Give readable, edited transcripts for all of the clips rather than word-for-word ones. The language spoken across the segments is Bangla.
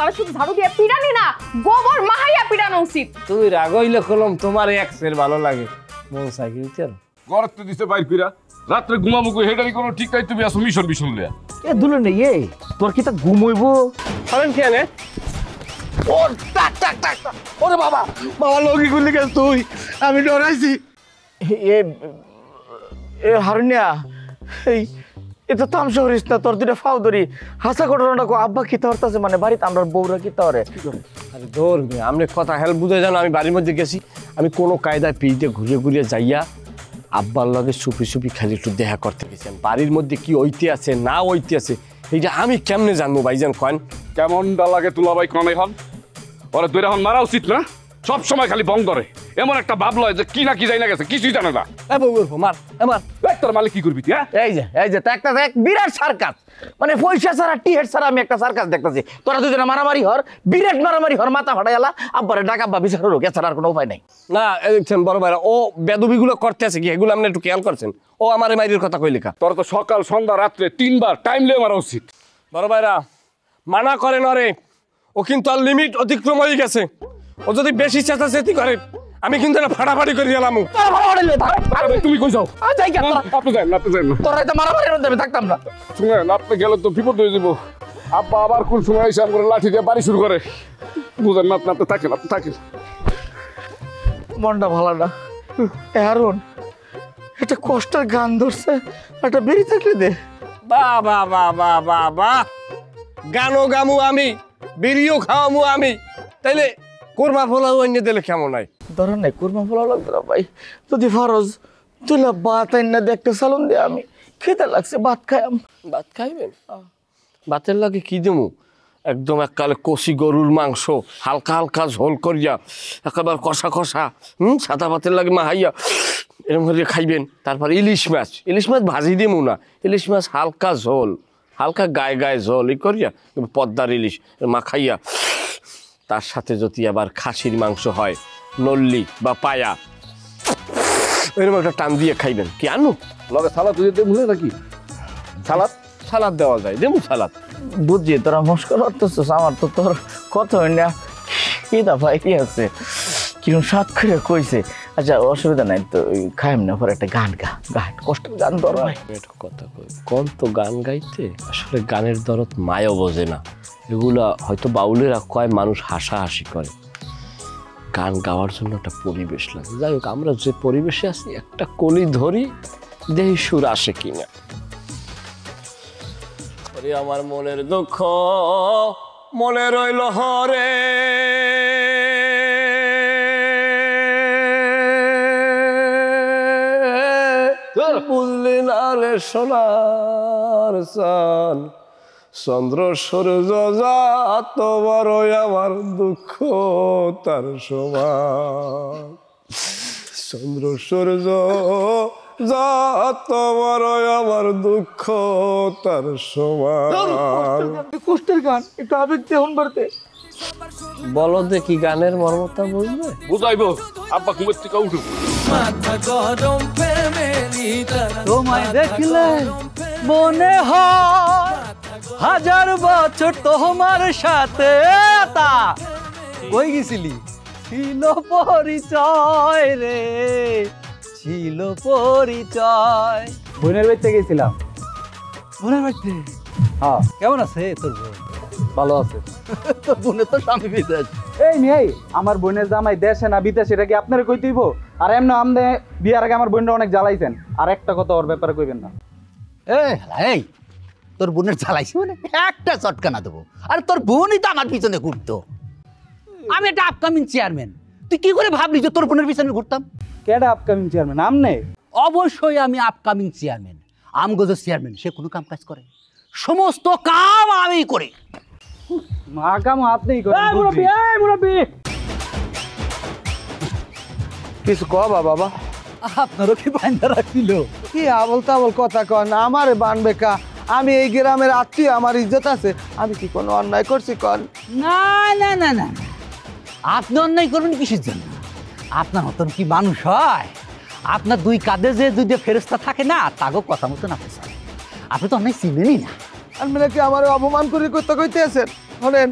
তারা শুধু ঝাড়ু দিয়ে পিটানি না, গোবর মাহাইয়া পিটানো উচিত। তুই রাগ হইলে কলম তোমার এক্সের ভালো লাগে মোর সাইকেল চাল গরত দিছে বাইর কইরা রাতে ঘুমাবো কই হেডারি কোনো ঠিক নাই, তুমি আসো মিশন মিশন লিয়া। এ দুলো নেই এ তোর কি তা ঘুমইবো করেন কেন? ও টাক টাক টাক ওরে বাবা বাবা লগি গুলি গেছ তুই, আমি ডরাইছি। এ এ হারুনিয়া এই এটা তামসা করিস না, তোর দুটা ফাও ধরি হাসা ঘটনাটা কো আব্বা কি হরতাছে মানে বাড়িতে আমরা বউরা কি তারে। আরে দৌড় মিয়া আমনে কথা হেল্প বুঝাই জানো, আমি বাড়ির মধ্যে গেছি, আমি কোনো কায়দায় পিঠে ঘুরে ঘুরে যাইয়া আব্বার লগে চুপি চুপি খালি একটু দেখা করতে গেছি। বাড়ির মধ্যে কি ঐতি আছে না ঐতি আছে এইটা আমি কেমনে জানবো ভাইজান কন? কেমন লাগে তুলা ভাই কোন এখন ওরা দুইটা এখন মারা উচিত না? সব সময় খালি বং ধরে, এমন একটা ভাব লয় যে কি না কি যাই না গেছে, কিছুই জানে না। এ বউ মার আমার তোর মালিক কি করবি তুই? হ্যাঁ এই যে একটা এক বিরাট সার্কাস, মানে পয়সা ছাড়া টিহেট ছাড়া আমি একটা সার্কাস দেখতেছি। তোরা দুজনে মারামারি হর, বিরাট মারামারি হর, মাথা ফাটাইলা আব্বারে ডাকা বা বিচার হলো, এছাড়া আর কোনো উপায় নাই। না দেখছেন বড় ভাইরা ও বেদবিগুলো করতে আছে কি, এগুলো আপনি একটু খেয়াল করছেন? ও আমার মাইরির কথা কই লেখা? তোর তো সকাল সন্ধ্যা রাত্রে 3 বার টাইম লিয়ে মারা উচিত। বড় ভাইরা মানা করেন রে, ও কিন্তু আর লিমিট অতিক্রম হয়ে গেছে। ও যদি বেশি চেঁচাচেঁচি করে আমি কিন্তু না ফাটাফাটি করে গেলাম। তুমি কই যাও? আপনি যান তোরা তো মারামারির মধ্যে আমি থাকতাম না। শুনেন আপনি গেলে তো বিপদ হয়ে যাব। আব্বা আবার কোন সময় এসে আমার লাঠি দিয়ে বাড়ি শুরু করে, বুঝেন না? আপনি থাকেন। মনটা ভালো না হারুন, একটা কষ্টের গান ধরছে, একটা বেরিয়ে থাকলে দে। বাবা বাবা বাবা গানও গামু আমি, বিড়িও খাওয়ামু আমি, তাইলে কোরমা ফোলাও অন্য দিলে কেমন হয়? ধরেন নাই কোরমা ফোলাও লাগবে না ভাই, যদি ফরজ তুইলা ভাত আইনা দেখতে সালন দে, আমি খেতে লাগছে ভাত খাইম। ভাত খাইবেন? ভাতের লাগে কি দেবো? একদম এককালে কষি গরুর মাংস হালকা হালকা ঝোল করিয়া একেবারে কষা কষা, সাদা ভাতের লাগে মাহাইয়া এরকম করে খাইবেন। তারপর ইলিশ মাছ ভাজি দেবো না, ইলিশ মাছ হালকা ঝোল, হালকা গায়ে গায়ে ঝোল ই করিয়া পদ্মার ইলিশ মাখাইয়া, তার সাথে যদি আবার খাসির মাংস হয়, নল্লি বা পায়া, এরকম একটা টান দিয়ে খাইবেন। কি আনু লগে সালাদ ভুলে নাকি? সালাদ দেওয়া যায়, দেবো সালাদ। বুঝছি তোরা মস্কর করতেছিস, আমার তো তোর কথা হয় না। কি দফা কি আছে কিরম সাত করে কইছে। আচ্ছা অসুবিধা নাই তো, খাইম না পরে একটা গান কষ্টের গান ধর কথা কই কোন তো গান গাইতে, আসলে গানের দরদ মায়ও বোঝে না। এগুলা হয়তো বাউলেরা কয় মানুষ হাসাহাসি করে, গান গাওয়ার জন্য একটা পরিবেশ লাগে। যাই হোক আমরা যে পরিবেশে আছি একটা কলি ধরি, দেহি সুর আসে কিনা। আমার মনের দুঃখ মনে রইল হরে, বুঝলি না রে সোনার চান, চন্দ্র সূর্য যত বড় আমার দুঃখ তার সমান, চন্দ্র সূর্য যত বড় আমার দুঃখ তার সমান। কষ্টের গান একটু আবেগ দেহন বাড়তে বলো দেখি, গানের মর্মতা বুঝবে? বুঝাইবো আব্বা ঘুমের থেকে উঠো। তোমায় দেখলে মনে হয় হাজার বছর তোমার সাথে কই গেছিলি, ছিল পরিচয় রে, ছিল পরিচয়। বোনের বাড়িতে গেছিলাম। বোনের বাড়িতে? হ্যাঁ। কেমন আছে তোর বোন? ভালো আছে। তোর বোনের তো স্বামী বিদেশ। এই মেয়ে আমার বোনের জামাই দেশে না বিদেশে, এটা কি আপনারা কই দিব? আর এমনি আমনে বিয়ার আগে আমার বোনটা অনেক জ্বালাইছেন, আর একটা কথা ওর ব্যাপারে কইবেন না। এই তোর বোনের জ্বালাইছি মানে একটা চটকানা দেবো। আর তোর বোনই তো আমার পিছনে ঘুরতো। আমি একটা আপকামিং চেয়ারম্যান, তুই কি করে ভাবলি যে তোর বোনের পিছনে ঘুরতাম? কেডা আপকামিং চেয়ারম্যান? আমনে? অবশ্যই আমি আপকামিং চেয়ারম্যান। আমগোজো চেয়ারম্যান সে কোনো কাম কাজ করে, সমস্ত কাম আমি করি। মা কাম আপনিই করেন। এই মুরব্বি কিছু কবা বাবা? আপনারও কি বান্ধা রাখছিল? কি আবল তাবল কথা কন, আমারে বানবে কা? আমি এই গ্রামের আত্মীয়, আমার ইজ্জত আছে, আমি কি কোনো অন্যায় করছি কন? না না না না, আপনি অন্যায় করবেন কিসের জন্য? আপনার মতন কি মানুষ হয়? আপনার দুই কাঁধে যে দুইটা ফেরেস্তা থাকে না, তাগো কথা মতন আপনি চলেন। আপনি তো অন্যায় চিনেনই না। আপনি কি আমার অপমান করে করতে কইতে আছেন? শোনেন,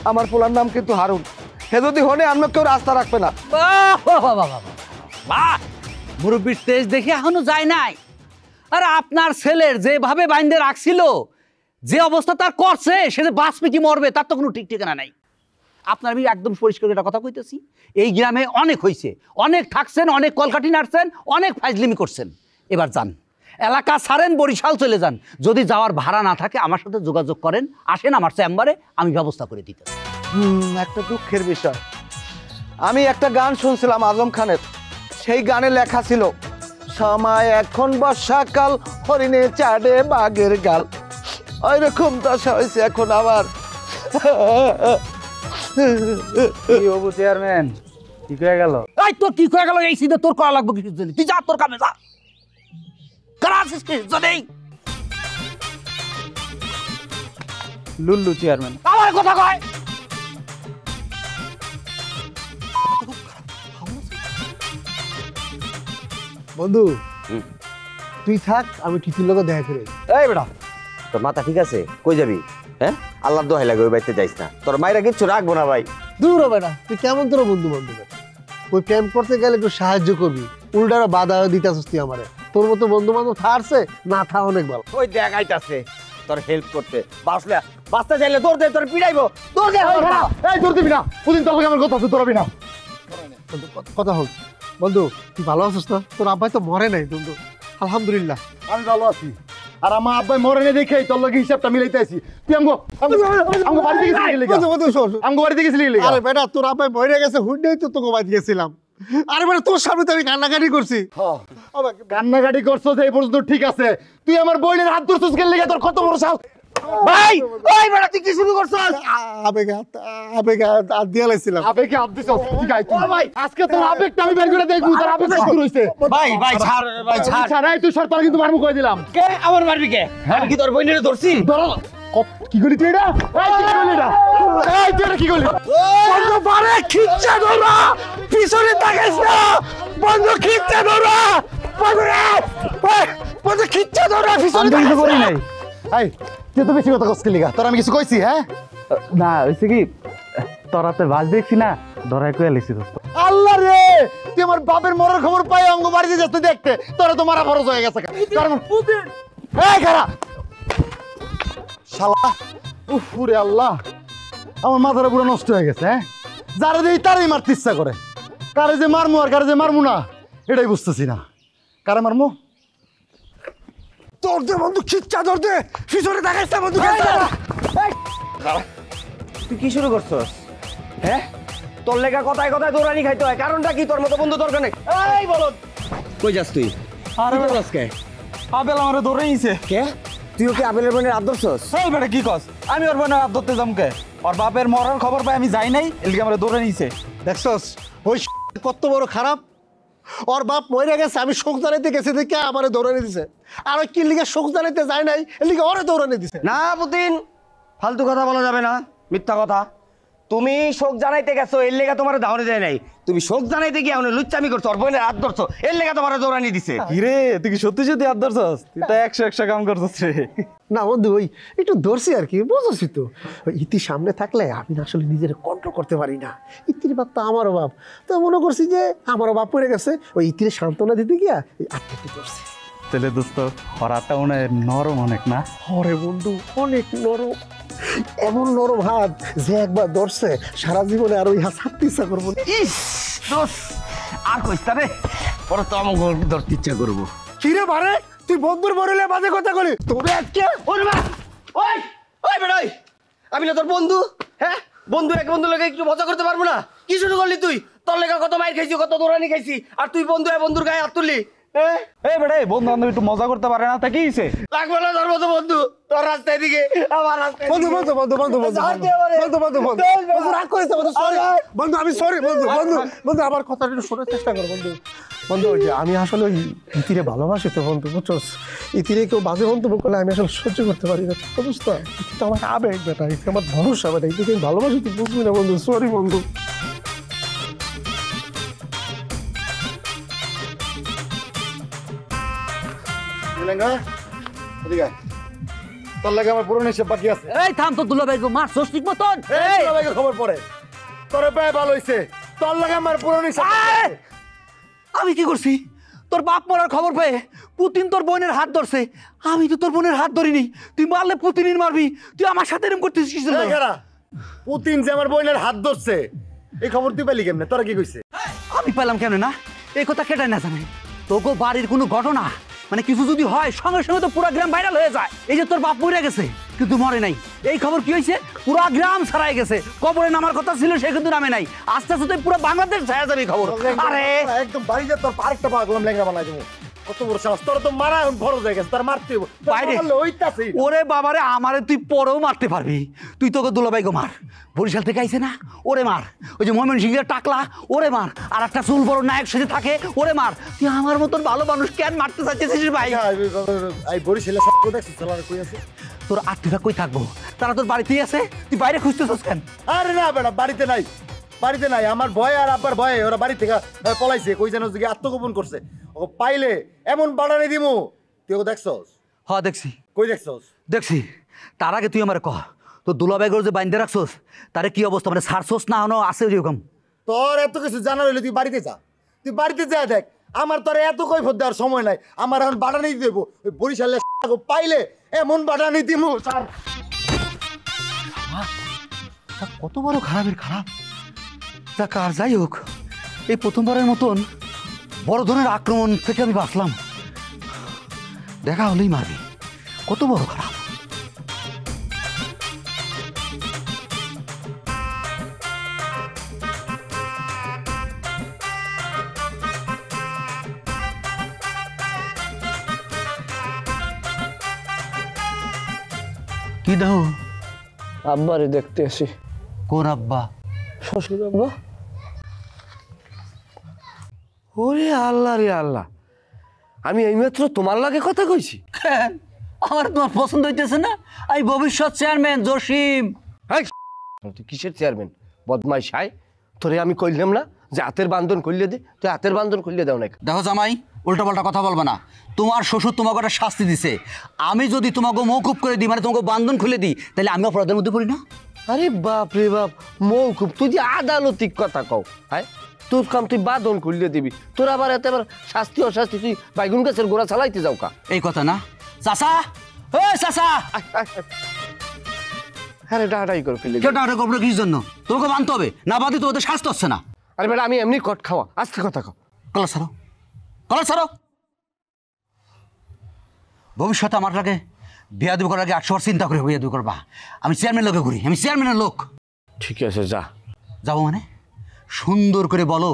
আমার পোলার নাম কিন্তু হারুন। হে যদি হনে আমরা কেউ রাস্তা রাখবে না। বাহ, মুরব্বীর তেজ দেখে এখনো যায় নাই। আর আপনার ছেলের যেভাবে বাইন্দে রাখছিল, যে অবস্থা তার করছে, সে যে বাঁচবে কি মরবে তার তো কোনো ঠিক ঠিকানা নাই। আপনার আমি একদম পরিষ্কার একটা কথা কইতেছি, এই গ্রামে অনেক হয়েছে, অনেক থাকছেন, অনেক কলকাঠি নাড়ছেন, অনেক ফাইজলিমি করছেন। এবার যান, এলাকা ছাড়েন, বরিশাল চলে যান। যদি যাওয়ার ভাড়া না থাকে আমার সাথে যোগাযোগ করেন, আসেন আমার চেম্বারে, আমি ব্যবস্থা করে দিতে। একটা দুঃখের বিষয়, আমি একটা গান শুনছিলাম আজম খানের, সেই গানে লেখা ছিল সময় এখন বর্ষাকাল, হরিণে চাড়ে বাঘের গাল। ওই রকম দশা হয়েছে এখন আবার। কি হবো চেয়ারম্যান, ঠিক হয়ে গেল? এই তোর কি হয়ে গেল? এই সিধে তোর করা লাগবে কিছু জন্য? তুই যা তোর কামে যা। কারা আছিস কিছু জন্যই? লুল্লু চেয়ারম্যান। আমার কথা কয়। বন্ধু তুই থাক, আমি টিটির লোক দেখা করে। এই বেটা, তোর মাথা ঠিক আছে? কই যাবি? হ্যাঁ, আল্লাহ দোহাই লাগে ওই বাড়িতে যাইস না। তোর মায়েরা কিচ্ছু রাখবো না ভাই। দূর হবে না, তুই কেমন তোর বন্ধু বান্ধব? ওই প্রেম করতে গেলে একটু সাহায্য করবি, উল্টারা বাধা দিতে আসছিস তুই আমারে। তোর মতো বন্ধু বান্ধব থাকছে না, থা অনেক ভালো। ওই দেখাইতাছে তোর হেল্প করতে, বাঁচতে চাইলে দৌড় দে, তোর পিড়াইবো। দৌড় দে। এই দৌড় দিবি না, ওদিন তোর আমার কথা আছে, তোর না কথা হোক। বন্ধু তুই ভালো আছিস না? তোর আব্বাই তো মরে নাই বন্ধু, আলহামদুলিল্লাহ। আমি ভালো আছি, আর আমার আব্বাই মরে নেই দেখে তোর লগে হিসাবটা মিলাইতে আছি। তুই আমগো বাড়িতে গেছিলি? আমগো বাড়িতে গেছিলি? আরে বেটা, তোর আব্বাই মরে গেছে, হুন্ডেই তো তোকে বাড়ি গেছিলাম। আরে বেটা, তোর সামনে তো আমি কান্নাকাটি করছি। কান্নাকাটি করছো এই পর্যন্ত ঠিক আছে, তুই আমার বইনের হাত ধরছিস কেন লেগে? তোর কত বড় সাহস ভাই! ওই বেটা, তুই কি শুরু করছস? আবেগে হাত দিয়ে লাইছিলাম। আবেগে হাত দিছস? ঠিক আছে ভাই, আজকে তোর আবেগটা আমি বের করে দেখব। তোর আবেগ শুরু হইছে। ভাই ভাই ছাড়, ভাই ছাড়। ছাড়াই তুই সরকার কিন্তু মারমু কই দিলাম। কে আমার মারবি কে? আমি কি তোর বইনের ধরছি? ধরো। কি করলি তুই এটা? এই কি করলি এটা? এই তুই এটা কি করলি? বন্ধু পারে খিচ্চা ধরা, পিছনে তাকাইস না। বন্ধু খিচ্চা ধরা, বন্ধু রে, বন্ধু খিচ্চা ধরা, পিছনে কিছু করি নাই। এই তুই তো বেশি কথা কইছিস লিগা। তোর আমি কিছু কইছি? হ্যাঁ না হয়েছে কি, তোরাতে বাস দেখছি না, ধরাই কয়ে লিখছি দোস্ত। আল্লাহ রে, তুই আমার বাপের মরার খবর পাই অঙ্গ বাড়িতে যাচ্ছে দেখতে, তোরা তো মারা ফরজ হয়ে গেছে। এই খারা শালা, উফ রে আল্লাহ, আমার মাথাটা পুরো নষ্ট হয়ে গেছে। হ্যাঁ, যারে দেই তারই মারতে ইচ্ছা করে, কারে যে মারমু আর কারে যে মারমু না এটাই বুঝতেছি না। কারে মারমু? তোর দে বন্ধু, খিচ্চা ধর দে, পিছনে তাকাইস না বন্ধু। তুই কি শুরু করছস? হ্যাঁ, তোর লেখা কথায় কথায় দৌড়ানি খাইতে হয়, কারণটা কি? তোর মতো বন্ধু দরকার নেই। এই বল, কই যাস তুই? আরে তুই যাস কে? আবেল আমারে ধরে নিছে। কে? তুইও কি আবেলের বোনের হাত ধরছস? এই বেটা কি কস? আমি ওর বোনের হাত ধরতে যামকে? ওর বাপের মরার খবর পাই আমি যাই নাই, এলকে আমারে ধরে নিছে। দেখছস ওই কত বড় খারাপ। ওর বাপ মরে গেছে, আমি শোক জানাইতে গেছি দেখে আমারে দৌড়ানি দিছে। আর ওই কি লিগে শোক জানাইতে যায় নাই, এর লিগে ওরে দৌড়ানি দিছে। না পুতিন, ফালতু কথা বলা যাবে না, মিথ্যা কথা। তুমি শোক জানাইতে গেছো, এর লেগা তোমার ধাওনে যায় নাই। তুমি শোক জানাইতে গিয়ে এখন লুচ্চামি করছো, ওর বোনের হাত ধরছো, এর লেগা তোমার দৌড়ানি দিছে। কিরে তুই কি সত্যি সত্যি হাত ধরছস? তুই তো 100 কাম করছস রে। না বন্ধু, ওই একটু ধরছি আর কি, বুঝছি তো। ওই ইতি সামনে থাকলে আমি না আসলে নিজের কন্ট্রোল করতে পারি না। ইতির বাপ তো আমারও বাপ, তো মনে করছি যে আমারও বাপ পড়ে গেছে, ওই ইতির সান্ত্বনা দিতে গিয়া এই আটকে করছি। তাহলে দোস্ত হরাটা মনে হয় নরম অনেক না? হরে বন্ধু, অনেক নরম, এমন নরম হাত যে একবার ধরছে সারা জীবনে আর ওই হাত ছাড়তে ইচ্ছা করবো না। ইস দোস, আর কইস রে, পরে তো আমাকে ধরতে ইচ্ছা করবো। কিরে বারে, তুই বন্ধুর বড়লে বাজে কথা বলি তোরে আজকে। ওই বেড়াই, আমি না তোর বন্ধু? হ্যাঁ, বন্ধু এক বন্ধু লেগে একটু মজা করতে পারবো না? কি শুরু করলি তুই? তোর লেগে কত মাইর খাইছি, কত দৌড়ানি খাইছি, আর তুই বন্ধু বন্ধুর গায়ে হাত তুললি? এই বেটা, বন্ধু বান্ধব একটু মজা করতে পারে না, তা কি হইছে? লাগবে না তোর মতো বন্ধু, তোর রাস্তায় দিকে আমার রাস্তায়। বন্ধু বন্ধু বন্ধু বন্ধু বন্ধু বন্ধু বন্ধু বন্ধু রাগ করেছে বন্ধু, সরি বন্ধু, আমি সরি বন্ধু। বন্ধু বন্ধু আমার কথাটা একটু শোনার চেষ্টা কর বন্ধু। বন্ধু ওই যে আমি আসলে ওই ইতিরে ভালোবাসি তো বন্ধু, বুঝছস? ইতিরে কেউ বাজে মন্তব্য করলে আমি আসলে সহ্য করতে পারি না, বুঝতো? ইতি তো আমার আবেগ বেটা, ইতি আমার ভরসা বেটা, ইতিকে আমি ভালোবাসি, তুই বুঝবি না বন্ধু, সরি বন্ধু। তোর লাগে আমার পুরনো হিসেব বাকি আছে। এই থাম তো দুলাভাই গো মারছস ঠিক মতন। এই দুলাভাইকে খবর পড়ে তোরে পায়ে ভালো হইছে, তোর লাগে আমার পুরনো হিসেব বাকি আছে। আমি কি করছি? তোর বাপ মরার খবর পেয়ে পুতিন তোর বোনের হাত ধরছে, আমি তো তোর বোনের হাত ধরিনি। তুই মারলে পুতিন মারবি, তুই আমার সাথে এরকম করতেছিস। পুতিন যে আমার বোনের হাত ধরছে এই খবর তুই পেলি কেমনে? তোরা কি কইছে? আমি পেলাম কেন না? এই কথা কেটাই না জানে। তোকে বাড়ির কোনো ঘটনা মানে কিছু যদি হয় সঙ্গে সঙ্গে তো পুরো গ্রাম ভাইরাল হয়ে যায়। এই যে তোর বাপ মরে গেছে কিন্তু মরে নাই, এই খবর কি হয়েছে? পুরো গ্রাম ছাড়াই গেছে। কবরে নামার কথা ছিল সে কিন্তু নামে নাই। আস্তে আস্তে পুরো বাংলাদেশ ছায়া যাবে খবর। আরে একদম বাড়ি যা, তোর আরেকটা পাগলাম লেঙ্গা বানাই দেবো। কত বড় সাহস তোর! তো মারা এখন খরচ হয়ে গেছে, তোর মারতে বাইরে ওরে বাবারে, আমারে তুই পরেও মারতে পারবি। তুই তোকে দুলাভাই গো মার, বরিশাল থেকে আইছে না ওরে মার। ওই যে ময়মনসিংহের টাকলা ওরে মার, আর একটা চুল বড় নায়ক সেজে থাকে ওরে মার। তুই আমার মতন ভালো মানুষ কেন মারতে চাচ্ছিস ভাই? বরিশালে দেখছিস কই আছে? তোর আত্মীয়রা কই থাকবো? তারা তোর বাড়িতেই আছে, তুই বাইরে খুঁজতেছিস কেন? আরে না বেটা, বাড়িতে নাই, বাড়িতে নাই। আমার ভয় আর আব্বার ভয়ে ওরা বাড়ি থেকে পলাইছে। কই যেন আত্মগোপন করছে। ও পাইলে এমন বাড়ানি দিমু। তুই ওকে দেখছস? হ্যাঁ দেখছি। কই দেখছস? দেখছি। তার আগে তুই আমার কহ, তোর দুলাভাইগর যে বাইন্দে রাখছস তারে কি অবস্থা? মানে ছাড়ছস না হনো আছে ওইরকম? তোর এত কিছু জানার হইলে তুই বাড়িতে যা, তুই বাড়িতে যা দেখ। আমার তোর এত কৈফত দেওয়ার সময় নাই। আমার এখন বাড়ানি দেবো। ওই বরিশালে পাইলে এমন বাড়ানি দিমু স্যার। কত বড় খারাপের খারাপ। তা কার যাই হোক, এই প্রথমবারের মতন বড় ধরনের আক্রমণ থেকে আমি বাঁচলাম। দেখা হলেই মারবি, কত বড় খারাপ। কি দাও? আব্বারে দেখতে আসি। কোন আব্বা? শ্বশুর আব্বা। ওরে আল্লাহ রে আল্লাহ, আমি এইমাত্র তোমার লাগে কথা কইছি। আমার তোমার পছন্দ হইতেছে না? আমি ভবিষ্যৎ চেয়ারম্যান জসিম। তুই কিসের চেয়ারম্যান? বদমাইশ হাই, তোরে আমি কইলাম না যে হাতের বান্ধন করলে দে? তুই হাতের বান্ধন করলে দাও না। দেখো জামাই, উল্টা পাল্টা কথা বলবে না। তোমার শ্বশুর তোমাকে একটা শাস্তি দিছে, আমি যদি তোমাকে মৌকুব করে দিই, মানে তোমাকে বান্ধন খুলে দিই, তাহলে আমি অপরাধের মধ্যে পড়ি না? আরে বাপ রে বাপ, মৌকুব! তুই যে আদালতিক কথা কও। হ্যাঁ, তোর কাম তুই বাঁধন খুললে দিবি, তোর আবার এত আবার শাস্তি অশাস্তি তুই বাইগুন গাছের গোড়া চালাইতে যাও কা? এই কথা না চাচা। ও চাচা, আরে ডাটাই করে ফেলে। কেউ ডাটা করবো কিসের জন্য? তোকে বাঁধতে হবে, না বাঁধি তো ওদের শাস্তি হচ্ছে না। আরে বেটা, আমি এমনি কট খাওয়া, আস্তে কথা কও। কলার ছাড়ো, কলার ছাড়ো। ভবিষ্যতে আমার লাগে বিয়া দেবো করার আগে 800 বার চিন্তা করে বিয়া দেবো করবা। আমি চেয়ারম্যান লোকে ঘুরি, আমি চেয়ারম্যানের লোক। ঠিক আছে, যা। যাবো মানে? সুন্দর করে বলো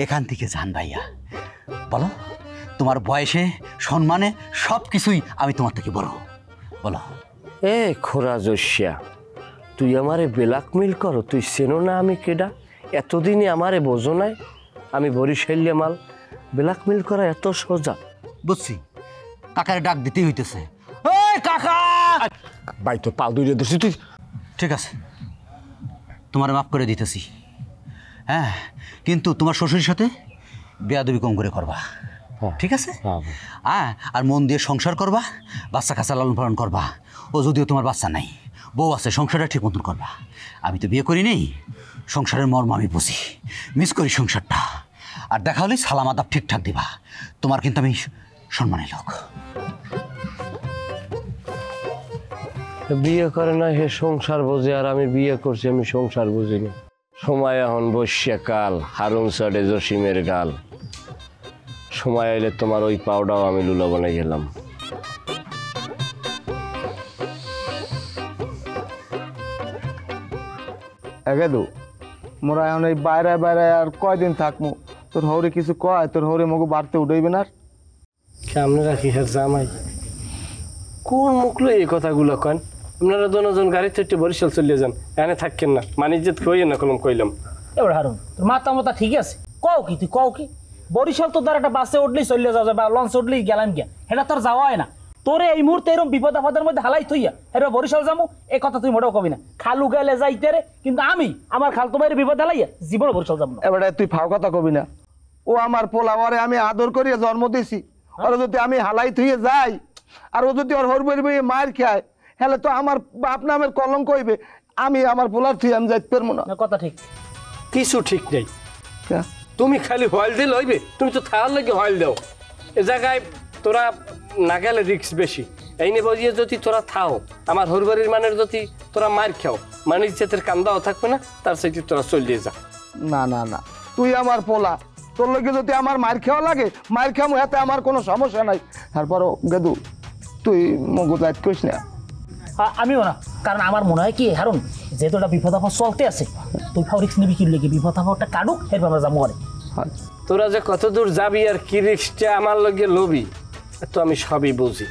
এখান থেকে যান ভাইয়া। বলো তোমার বয়সে সম্মানে সব কিছুই আমি তোমার থেকে বড়। বলো। এ খোরা জস্যা, তুই আমারে ব্ল্যাকমেল করো? তুই চেনো না আমি কেডা? এতদিনে আমারে বোঝো নাই আমি বরিশালে মাল? ব্ল্যাকমেল করা এত সোজা? বুঝছি, কাকারে ডাক দিতেই হইতেছে। এই কাকা! ভাই তোর পা দুইটা ধরছি তুই। ঠিক আছে, তোমার মাফ করে দিতেছি। হ্যাঁ, কিন্তু তোমার শ্বশুরের সাথে বেয়াদবি কম করে করবা, ঠিক আছে? হ্যাঁ, আর মন দিয়ে সংসার করবা, বাচ্চা কাচ্চা লালন পালন করবা। ও যদিও তোমার বাচ্চা নাই, বউ আছে, সংসারটা ঠিক মতন করবা। আমি তো বিয়ে করি নেই, সংসারের মর্ম আমি বুঝি, মিস করি সংসারটা। আর দেখা হলে সালাম আদাব ঠিকঠাক দিবা। তোমার কিন্তু আমি সম্মানী লোক। বিয়ে করে না হে সংসার বোঝে, আর আমি বিয়ে করছি আমি সংসার বুঝি না। সময় এখন বর্ষাকাল, হারুন চড়ে জসিমের গাল। সময় এলে তোমার ওই পাউডাও আমি লুলা বানাই গেলাম। এগেদু মোরা এখন এই বাইরে বাইরে আর কয়দিন থাকবো? তোর হৌরে কিছু কয়? তোর হৌরে মগু বাড়তে উঠেইবে না? কেমনে রাখি হ্যাঁ জামাই? কোন মুখলো এই কথাগুলো কন? আপনারা দুজন গাড়িতে একটু বরিশাল চলে যান, এখানে থাকেন না। মানিজ্জত কইয়েন না, কলম কইলাম। এবার হারুন, তোর মাথা মাথা ঠিক আছে? কও কি তুই, কও কি? বরিশাল তো তার একটা বাসে উঠলেই চলে যাওয়া যায়, বা লঞ্চ উঠলেই গেলাম গিয়া, এটা তোর যাওয়া হয় না। তোরে এই মুহূর্তে এরকম বিপদ আপদের মধ্যে হালাই থইয়া এবার বরিশাল যাবো, এই কথা তুই মোটেও কবি না। খালু গেলে যাইতে রে, কিন্তু আমি আমার খালতো ভাইয়ের বিপদ হালাইয়া জীবনে বরিশাল যাবো না। এবারে তুই ফাও কথা কবি না। ও আমার পোলা, ওরে আমি আদর করিয়া জন্ম দিছি। ওরা যদি আমি হালাই থুয়ে যাই, আর ও যদি ওর হর বই মায়ের খায়, হলে তো আমার বাপ নামের কলঙ্ক হইবে। আমি আমার পোলার তুই আমি যাইতে পারবো না। কথা ঠিক। কিছু ঠিক নেই। তুমি খালি হয়েল দিল হইবে? তুমি তো থাকার লাগে হয়েল দাও। এ জায়গায় তোরা না গেলে রিক্স বেশি। এই নিয়ে বজিয়ে যদি তোরা থাও, আমার হরবাড়ির মানের যদি তোরা মার খাও, মানে ইজ্জতের কান্দাও থাকবে না, তার সাথে তোরা চলিয়ে যা। না না না, তুই আমার পোলা, তোর লগে যদি আমার মার খাওয়া লাগে মার খামো, এতে আমার কোনো সমস্যা নাই। তারপরও গেদু তুই মগু যাইত কইস না। আমিও না, কারণ আমার মনে হয় কি হারুন, যেহেতু একটা বিপদ আপদ চলতে আছে, তুই ফাও রিক্স নিবি কি লেগে? বিপদ আপদটা কাটুক, এরপর আমরা যাবো। তোরা যে কত দূর যাবি আর কি রিক্সটা আমার লগে লবি, তো আমি সবই বুঝি।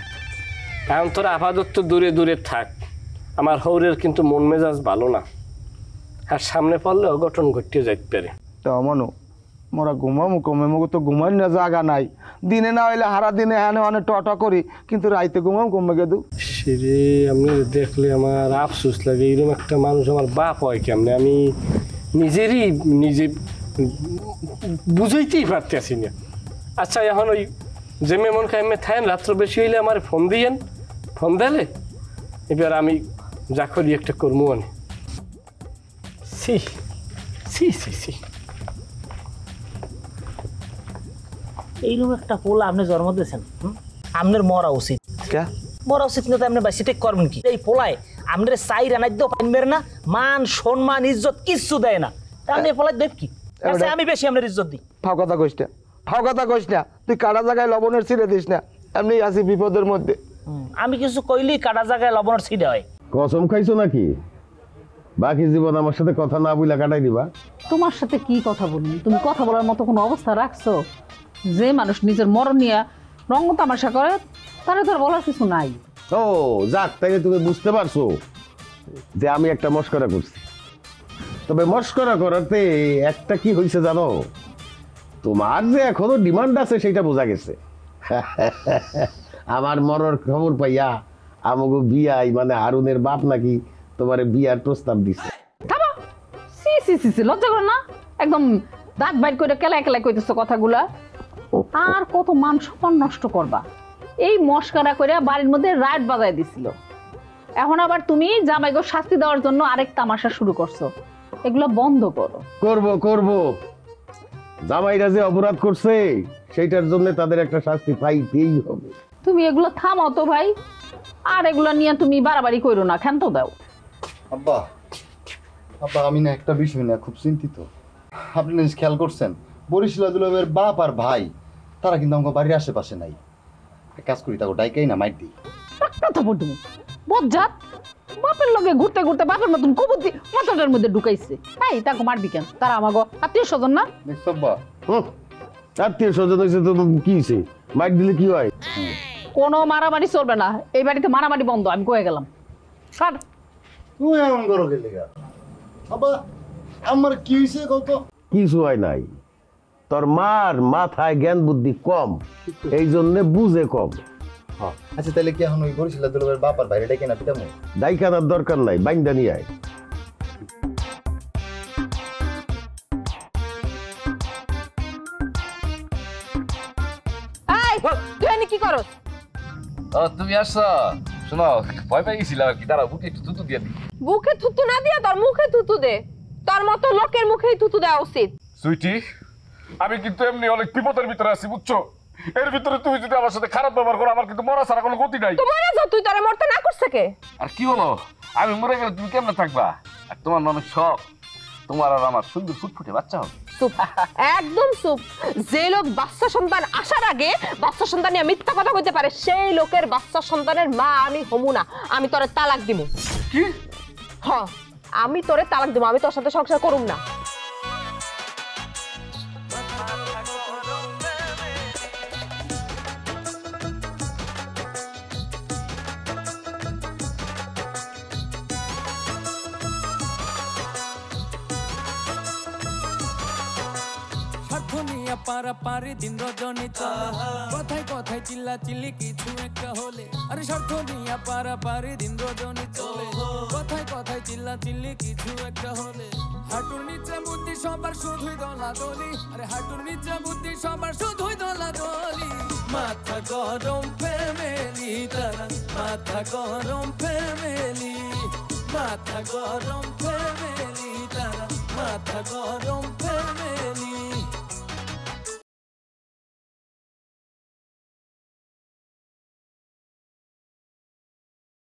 কারণ তোরা আপাতত তো দূরে দূরে থাক। আমার হৌরের কিন্তু মন মেজাজ ভালো না, আর সামনে পড়লে অঘটন ঘটিয়ে যাইতে পারে। তো মনু মোরা ঘুমামু কমে, মগু তো ঘুমাই না জায়গা নাই। দিনে না হইলে হারা দিনে এখানে অনেক টটা করি, কিন্তু রাইতে ঘুমাম কমে গেদু। সেরে আমি দেখলে আমার আফসোস লাগে। এরকম একটা মানুষ আমার বাপ হয় কেমনে, আমি নিজে বুঝাইতেই পারতেছি না। আচ্ছা এখন ওই যে মেমন কামে থাকেন, রাত্র বেশি হইলে আমার ফোন দিয়েন, ফোন দিলে এবার আমি যা করি একটা কর্ম আনি। সি সি সি সি এইরকম একটা পোলা আপনি জন্ম দিয়েছেন, আপনার মরা উচিত। মরা উচিত না তো আপনি বেশি ঠিক করবেন কি? এই পোলায় আপনার চাই রানাই তো পাইবেন না, মান সম্মান ইজ্জত কিচ্ছু দেয় না। আপনি পোলায় দেব কি? আমি বেশি আপনার ইজ্জত দিই। ফাও কথা কইস না, ফাও কথা কইস না। তুই কাটা জায়গায় লবণের ছিঁড়ে দিস না, এমনি আছি বিপদের মধ্যে। আমি কিছু কইলেই কাটা জায়গায় লবণের ছিঁড়ে হয়। কসম খাইছো নাকি বাকি জীবন আমার সাথে কথা না বইলা কাটাই দিবা? তোমার সাথে কি কথা বলবো? তুমি কথা বলার মতো কোনো অবস্থা রাখছো? যে মানুষ নিজের মরণ নিয়ে রঙ তামাশা করে, তাহলে তোর বলার কিছু নাই। ও যাক, তাইলে তুমি বুঝতে পারছো যে আমি একটা মস্করা করছি। তবে মস্করা করাতে একটা কি হয়েছে জানো, তোমার যে এখনো ডিমান্ড আছে সেটা বোঝা গেছে। আমার মরার খবর পাইয়া আমাকে বিয়াই মানে হারুনের বাপ নাকি তোমারে বিয়ার প্রস্তাব দিছে। থামো, সি সি সি সি, লজ্জা করো না? একদম দাঁত বাইর করে কেলায় কেলায় কইতেছো কথাগুলা। আর কত মান সম্মান নষ্ট করবা? এই মস্কারা করে বাড়ির মধ্যে রাত বাজায় দিছিল, এখন আবার তুমি জামাইগো শাস্তি দেওয়ার জন্য আরেক তামাশা শুরু করছো। এগুলো বন্ধ করো। করব জামাইরা যে অপরাধ করছে সেইটার জন্য তাদের একটা শাস্তি পাইতেই হবে। তুমি এগুলো থামাও তো ভাই, আর এগুলো নিয়ে তুমি বাড়াবাড়ি করো না, ক্ষান্ত দাও। আব্বা আব্বা, আমি না একটা বিষয় না খুব চিন্তিত। আপনি নিজ খেয়াল করছেন, বরিশাল দুলাবের বাপ আর ভাই তারা কিন্তু আমাকে বাড়ির আশেপাশে নাই। কাজ করি তাকে ডাইকাই না মাইর দিই। কথা বল তুমি বজ্জাত, বাপের লগে ঘুরতে ঘুরতে বাপের মতন কুবুদ্ধি মাথাটার মধ্যে ঢুকাইছে। তাই তাকে মারবি কেন? তারা আমাকে আত্মীয় স্বজন না? দেখছো আব্বা, আত্মীয় স্বজন হয়েছে তো কি হয়েছে? মাইর দিলে কি হয়? কোনো মারামারি চলবে না, এই বাড়িতে মারামারি বন্ধ। আমি কয়ে গেলাম। ছাড়। তুই এমন করো গেলে আব্বা, আমার কি হয়েছে কত? কিছু হয় নাই, তোর মার মাথায় জ্ঞান বুদ্ধি কম, এই জন্য বুঝে কম। আচ্ছা তাহলে কি এখন ওই বরিশাল দুলাবের বাপ আর ভাইরে ডাইকে না পিটামো? ডাইকানার দরকার নাই, বাইন্দা নিয়ে আয়। তুই কি করস? তুমি আসছো? শোনো, ভয় পেয়ে গেছিলাম আর কি। দাঁড়াও, বুকে একটু থুতু দিয়ে দিই। বুকে থুতু না দিয়া তোর মুখে থুতু দে। তোর মতো লোকের মুখেই থুতু দেওয়া উচিত। সুইটি, আমি কিন্তু এমনি অনেক বিপদের ভিতরে আছি, বুঝছো? এর ভিতরে তুমি যদি আমার সাথে খারাপ ব্যবহার করো, আমার কিন্তু মরা ছাড়া কোনো গতি নাই। তো মরে যাও, তুই তোরে মরতে না করছে কে? আর কি হলো, আমি মরে গেলে তুমি কেমনে থাকবা? আর তোমার অনেক শখ, তোমার আর আমার সুন্দর ফুটফুটে বাচ্চা হবে। চুপ, একদম চুপ। যে লোক বাচ্চা সন্তান আসার আগে বাচ্চা সন্তান নিয়ে মিথ্যা কথা কইতে পারে, সেই লোকের বাচ্চা সন্তানের মা আমি হমু না। আমি তোরে তালাক দিব। কি? হ্যাঁ, আমি তোরে তালাক দিব। আমি তোর সাথে সংসার করুম না। পারাপারি দিন রজনী চলে, কথায় কথায় চিল্লা চিল্লি কিছু একটা হলে। আরে স্বার্থ নিয়ে পারাপারি দিন রজনী চলে, কথায় কথায় চিল্লা চিল্লি কিছু একটা হলে। হাঁটুর নিচে বুদ্ধি সবার শুধুই দলাদলি, আরে হাঁটুর নিচে বুদ্ধি সবার শুধুই দলাদলি। মাথা গরম ফ্যামিলি তারা মাথা গরম ফ্যামিলি মাথা গরম ফ্যামিলি তারা মাথা গরম